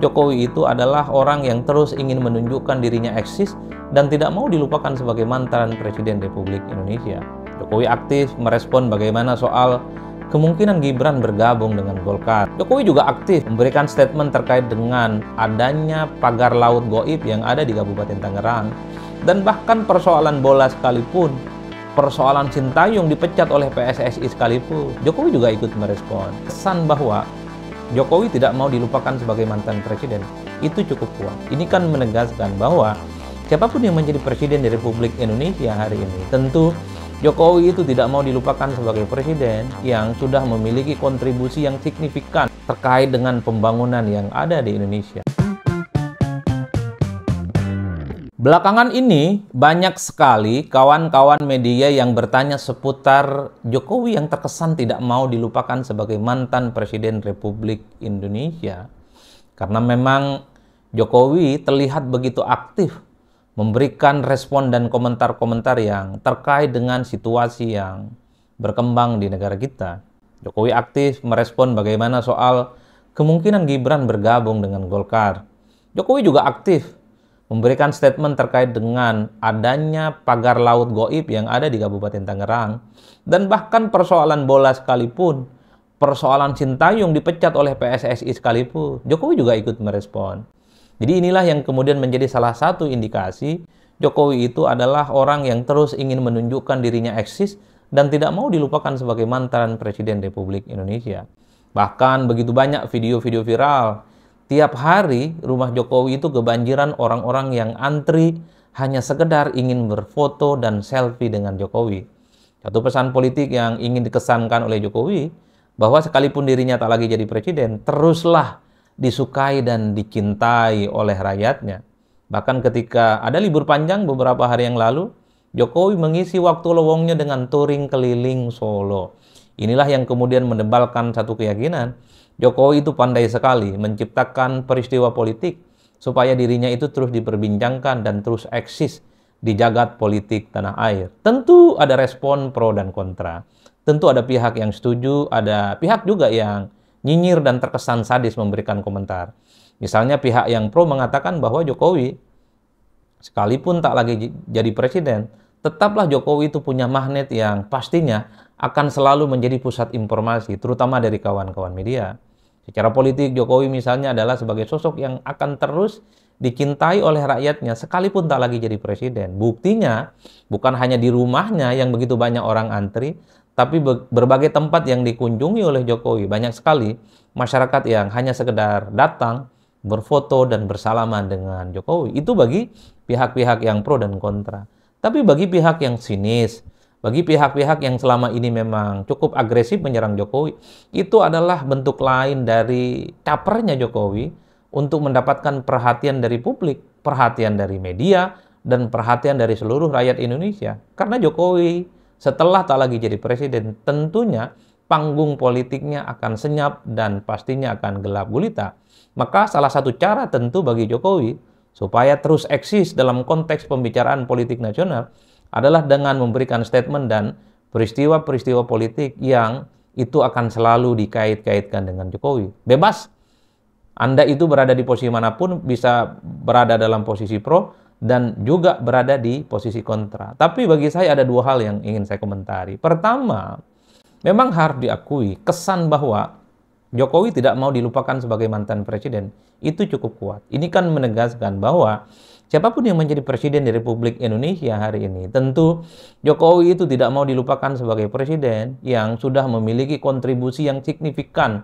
Jokowi itu adalah orang yang terus ingin menunjukkan dirinya eksis dan tidak mau dilupakan sebagai mantan Presiden Republik Indonesia. Jokowi aktif merespon bagaimana soal kemungkinan Gibran bergabung dengan Golkar. Jokowi juga aktif memberikan statement terkait dengan adanya pagar laut gaib yang ada di Kabupaten Tangerang. Dan bahkan persoalan bola sekalipun, persoalan Sintayong dipecat oleh PSSI sekalipun, Jokowi juga ikut merespon. Kesan bahwa Jokowi tidak mau dilupakan sebagai mantan presiden itu cukup kuat. Ini kan menegaskan bahwa siapapun yang menjadi presiden di Republik Indonesia hari ini, tentu Jokowi itu tidak mau dilupakan sebagai presiden yang sudah memiliki kontribusi yang signifikan terkait dengan pembangunan yang ada di Indonesia. Belakangan ini banyak sekali kawan-kawan media yang bertanya seputar Jokowi yang terkesan tidak mau dilupakan sebagai mantan Presiden Republik Indonesia. Karena memang Jokowi terlihat begitu aktif memberikan respon dan komentar-komentar yang terkait dengan situasi yang berkembang di negara kita. Jokowi aktif merespon bagaimana soal kemungkinan Gibran bergabung dengan Golkar. Jokowi juga aktif memberikan statement terkait dengan adanya pagar laut gaib yang ada di Kabupaten Tangerang. Dan bahkan persoalan bola sekalipun, persoalan Sintayong dipecat oleh PSSI sekalipun, Jokowi juga ikut merespon. Jadi inilah yang kemudian menjadi salah satu indikasi Jokowi itu adalah orang yang terus ingin menunjukkan dirinya eksis dan tidak mau dilupakan sebagai mantan Presiden Republik Indonesia. Bahkan begitu banyak video-video viral. Tiap hari rumah Jokowi itu kebanjiran orang-orang yang antri hanya sekedar ingin berfoto dan selfie dengan Jokowi. Satu pesan politik yang ingin dikesankan oleh Jokowi, bahwa sekalipun dirinya tak lagi jadi presiden, teruslah disukai dan dicintai oleh rakyatnya. Bahkan ketika ada libur panjang beberapa hari yang lalu, Jokowi mengisi waktu lowongnya dengan touring keliling Solo. Inilah yang kemudian menebalkan satu keyakinan, Jokowi itu pandai sekali menciptakan peristiwa politik supaya dirinya itu terus diperbincangkan dan terus eksis di jagat politik tanah air. Tentu ada respon pro dan kontra. Tentu ada pihak yang setuju, ada pihak juga yang nyinyir dan terkesan sadis memberikan komentar. Misalnya pihak yang pro mengatakan bahwa Jokowi sekalipun tak lagi jadi presiden, tetaplah Jokowi itu punya magnet yang pastinya akan selalu menjadi pusat informasi, terutama dari kawan-kawan media. Secara politik, Jokowi misalnya adalah sebagai sosok yang akan terus dicintai oleh rakyatnya sekalipun tak lagi jadi presiden. Buktinya, bukan hanya di rumahnya yang begitu banyak orang antri, tapi berbagai tempat yang dikunjungi oleh Jokowi. Banyak sekali masyarakat yang hanya sekedar datang, berfoto, dan bersalaman dengan Jokowi. Itu bagi pihak-pihak yang pro dan kontra. Tapi bagi pihak yang sinis, bagi pihak-pihak yang selama ini memang cukup agresif menyerang Jokowi, itu adalah bentuk lain dari capernya Jokowi untuk mendapatkan perhatian dari publik, perhatian dari media, dan perhatian dari seluruh rakyat Indonesia. Karena Jokowi setelah tak lagi jadi presiden, tentunya panggung politiknya akan senyap dan pastinya akan gelap gulita. Maka salah satu cara tentu bagi Jokowi supaya terus eksis dalam konteks pembicaraan politik nasional adalah dengan memberikan statement dan peristiwa-peristiwa politik yang itu akan selalu dikait-kaitkan dengan Jokowi. Bebas, Anda itu berada di posisi manapun, bisa berada dalam posisi pro dan juga berada di posisi kontra. Tapi bagi saya ada dua hal yang ingin saya komentari. Pertama, memang harus diakui kesan bahwa Jokowi tidak mau dilupakan sebagai mantan presiden itu cukup kuat. Ini kan menegaskan bahwa siapapun yang menjadi presiden di Republik Indonesia hari ini, tentu Jokowi itu tidak mau dilupakan sebagai presiden yang sudah memiliki kontribusi yang signifikan,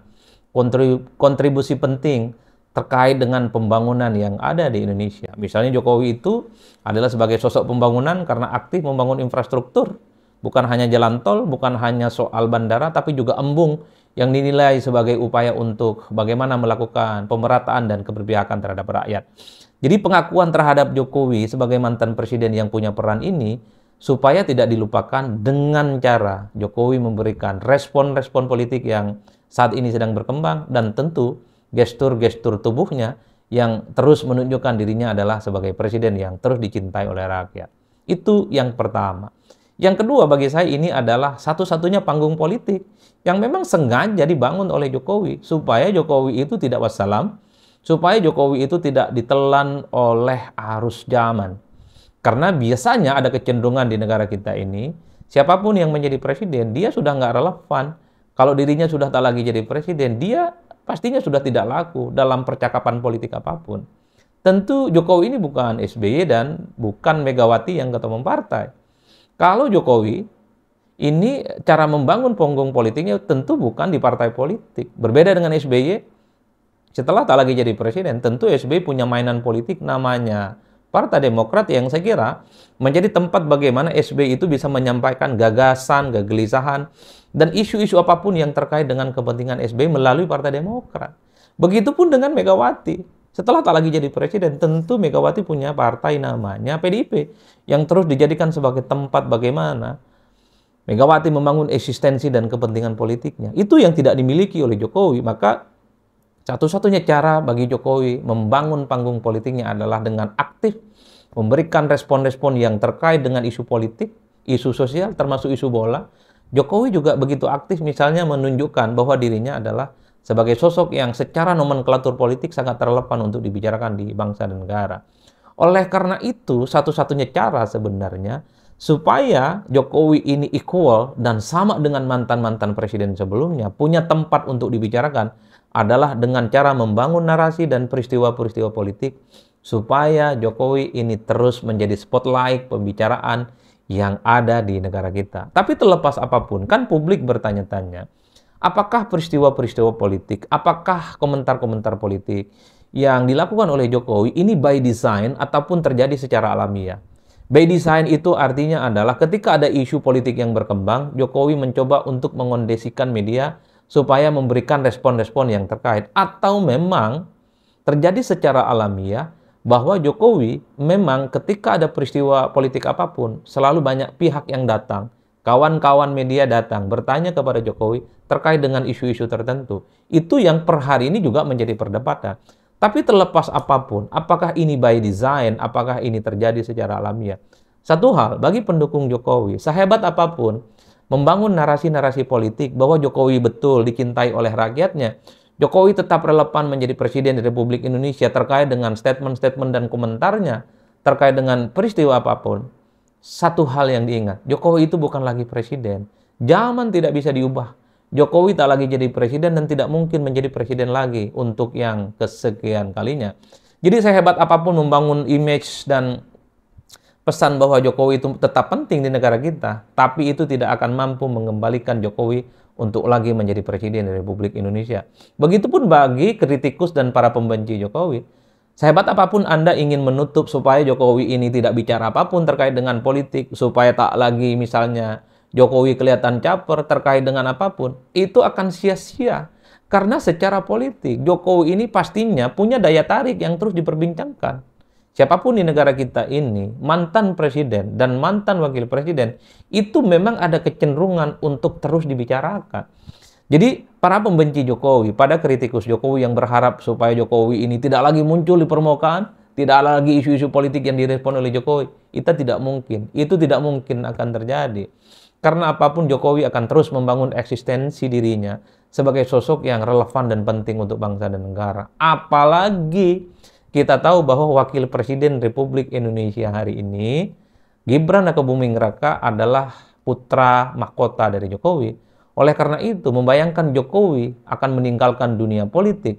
kontribusi penting terkait dengan pembangunan yang ada di Indonesia. Misalnya Jokowi itu adalah sebagai sosok pembangunan karena aktif membangun infrastruktur. Bukan hanya jalan tol, bukan hanya soal bandara, tapi juga embung yang dinilai sebagai upaya untuk bagaimana melakukan pemerataan dan keberpihakan terhadap rakyat. Jadi pengakuan terhadap Jokowi sebagai mantan presiden yang punya peran ini supaya tidak dilupakan dengan cara Jokowi memberikan respon-respon politik yang saat ini sedang berkembang dan tentu gestur-gestur tubuhnya yang terus menunjukkan dirinya adalah sebagai presiden yang terus dicintai oleh rakyat. Itu yang pertama. Yang kedua bagi saya ini adalah satu-satunya panggung politik yang memang sengaja dibangun oleh Jokowi supaya Jokowi itu tidak wassalam, supaya Jokowi itu tidak ditelan oleh arus zaman. Karena biasanya ada kecenderungan di negara kita ini, siapapun yang menjadi presiden, dia sudah nggak relevan. Kalau dirinya sudah tak lagi jadi presiden, dia pastinya sudah tidak laku dalam percakapan politik apapun. Tentu Jokowi ini bukan SBY dan bukan Megawati yang ketua umum partai. Kalau Jokowi, ini cara membangun panggung politiknya tentu bukan di partai politik. Berbeda dengan SBY, setelah tak lagi jadi presiden, tentu SBY punya mainan politik namanya Partai Demokrat yang saya kira menjadi tempat bagaimana SBY itu bisa menyampaikan gagasan, kegelisahan, dan isu-isu apapun yang terkait dengan kepentingan SBY melalui Partai Demokrat. Begitupun dengan Megawati. Setelah tak lagi jadi presiden, tentu Megawati punya partai namanya PDIP yang terus dijadikan sebagai tempat bagaimana Megawati membangun eksistensi dan kepentingan politiknya. Itu yang tidak dimiliki oleh Jokowi. Maka satu-satunya cara bagi Jokowi membangun panggung politiknya adalah dengan aktif memberikan respon-respon yang terkait dengan isu politik, isu sosial, termasuk isu bola. Jokowi juga begitu aktif misalnya menunjukkan bahwa dirinya adalah sebagai sosok yang secara nomenklatur politik sangat relevan untuk dibicarakan di bangsa dan negara. Oleh karena itu, satu-satunya cara sebenarnya supaya Jokowi ini equal dan sama dengan mantan-mantan presiden sebelumnya, punya tempat untuk dibicarakan, adalah dengan cara membangun narasi dan peristiwa-peristiwa politik supaya Jokowi ini terus menjadi spotlight pembicaraan yang ada di negara kita. Tapi terlepas apapun, kan publik bertanya-tanya, apakah peristiwa-peristiwa politik, apakah komentar-komentar politik yang dilakukan oleh Jokowi ini by design ataupun terjadi secara alamiah? By design itu artinya adalah ketika ada isu politik yang berkembang, Jokowi mencoba untuk mengondisikan media supaya memberikan respon-respon yang terkait. Atau memang terjadi secara alamiah bahwa Jokowi memang ketika ada peristiwa politik apapun, selalu banyak pihak yang datang, kawan-kawan media datang, bertanya kepada Jokowi terkait dengan isu-isu tertentu. Itu yang per hari ini juga menjadi perdebatan. Tapi terlepas apapun, apakah ini by design, apakah ini terjadi secara alamiah, satu hal, bagi pendukung Jokowi, sehebat apapun membangun narasi-narasi politik bahwa Jokowi betul dicintai oleh rakyatnya, Jokowi tetap relevan menjadi presiden di Republik Indonesia terkait dengan statement-statement dan komentarnya terkait dengan peristiwa apapun. Satu hal yang diingat, Jokowi itu bukan lagi presiden. Zaman tidak bisa diubah. Jokowi tak lagi jadi presiden dan tidak mungkin menjadi presiden lagi untuk yang kesekian kalinya. Jadi sehebat apapun membangun image dan pesan bahwa Jokowi itu tetap penting di negara kita, tapi itu tidak akan mampu mengembalikan Jokowi untuk lagi menjadi presiden di Republik Indonesia. Begitupun bagi kritikus dan para pembenci Jokowi. Sehebat apapun Anda ingin menutup supaya Jokowi ini tidak bicara apapun terkait dengan politik, supaya tak lagi misalnya Jokowi kelihatan caper terkait dengan apapun, itu akan sia-sia. Karena secara politik, Jokowi ini pastinya punya daya tarik yang terus diperbincangkan. Siapapun di negara kita ini, mantan presiden dan mantan wakil presiden, itu memang ada kecenderungan untuk terus dibicarakan. Jadi, para pembenci Jokowi, pada kritikus Jokowi yang berharap supaya Jokowi ini tidak lagi muncul di permukaan, tidak lagi isu-isu politik yang direspon oleh Jokowi, itu tidak mungkin. Itu tidak mungkin akan terjadi. Karena apapun Jokowi akan terus membangun eksistensi dirinya sebagai sosok yang relevan dan penting untuk bangsa dan negara. Apalagi kita tahu bahwa Wakil Presiden Republik Indonesia hari ini, Gibran Rakabuming Raka, adalah putra mahkota dari Jokowi. Oleh karena itu, membayangkan Jokowi akan meninggalkan dunia politik,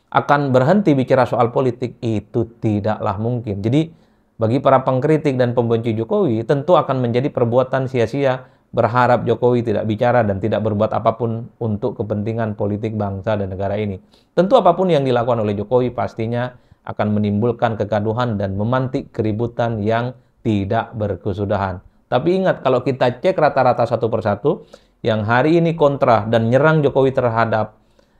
akan berhenti bicara soal politik, itu tidaklah mungkin. Jadi, bagi para pengkritik dan pembenci Jokowi, tentu akan menjadi perbuatan sia-sia berharap Jokowi tidak bicara dan tidak berbuat apapun untuk kepentingan politik bangsa dan negara ini. Tentu apapun yang dilakukan oleh Jokowi pastinya akan menimbulkan kegaduhan dan memantik keributan yang tidak berkesudahan. Tapi ingat, kalau kita cek rata-rata satu persatu, yang hari ini kontra dan menyerang Jokowi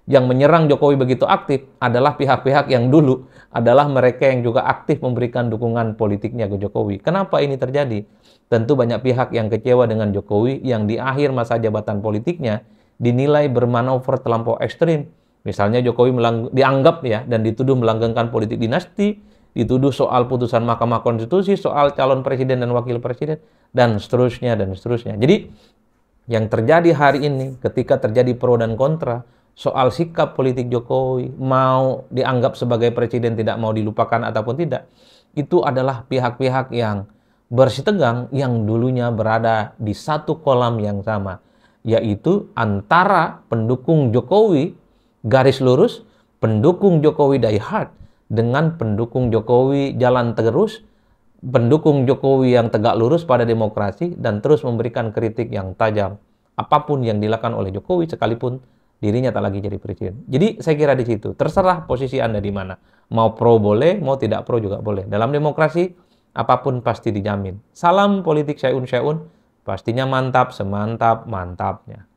yang menyerang Jokowi begitu aktif adalah pihak-pihak yang dulu adalah mereka yang juga aktif memberikan dukungan politiknya ke Jokowi. Kenapa ini terjadi? Tentu banyak pihak yang kecewa dengan Jokowi yang di akhir masa jabatan politiknya dinilai bermanuver terlampau ekstrim. Misalnya Jokowi dianggap dan dituduh melanggengkan politik dinasti, dituduh soal putusan Mahkamah Konstitusi, soal calon presiden dan wakil presiden, dan seterusnya, dan seterusnya. Jadi, yang terjadi hari ini ketika terjadi pro dan kontra, soal sikap politik Jokowi, mau dianggap sebagai presiden tidak mau dilupakan ataupun tidak, itu adalah pihak-pihak yang bersih tegang yang dulunya berada di satu kolam yang sama, yaitu antara pendukung Jokowi garis lurus, pendukung Jokowi die hard, dengan pendukung Jokowi jalan terus, pendukung Jokowi yang tegak lurus pada demokrasi dan terus memberikan kritik yang tajam apapun yang dilakukan oleh Jokowi sekalipun dirinya tak lagi jadi presiden. Jadi saya kira di situ terserah posisi Anda di mana. Mau pro boleh, mau tidak pro juga boleh. Dalam demokrasi apapun pasti dijamin. Salam politik syai'un syai'un, pastinya mantap semantap mantapnya.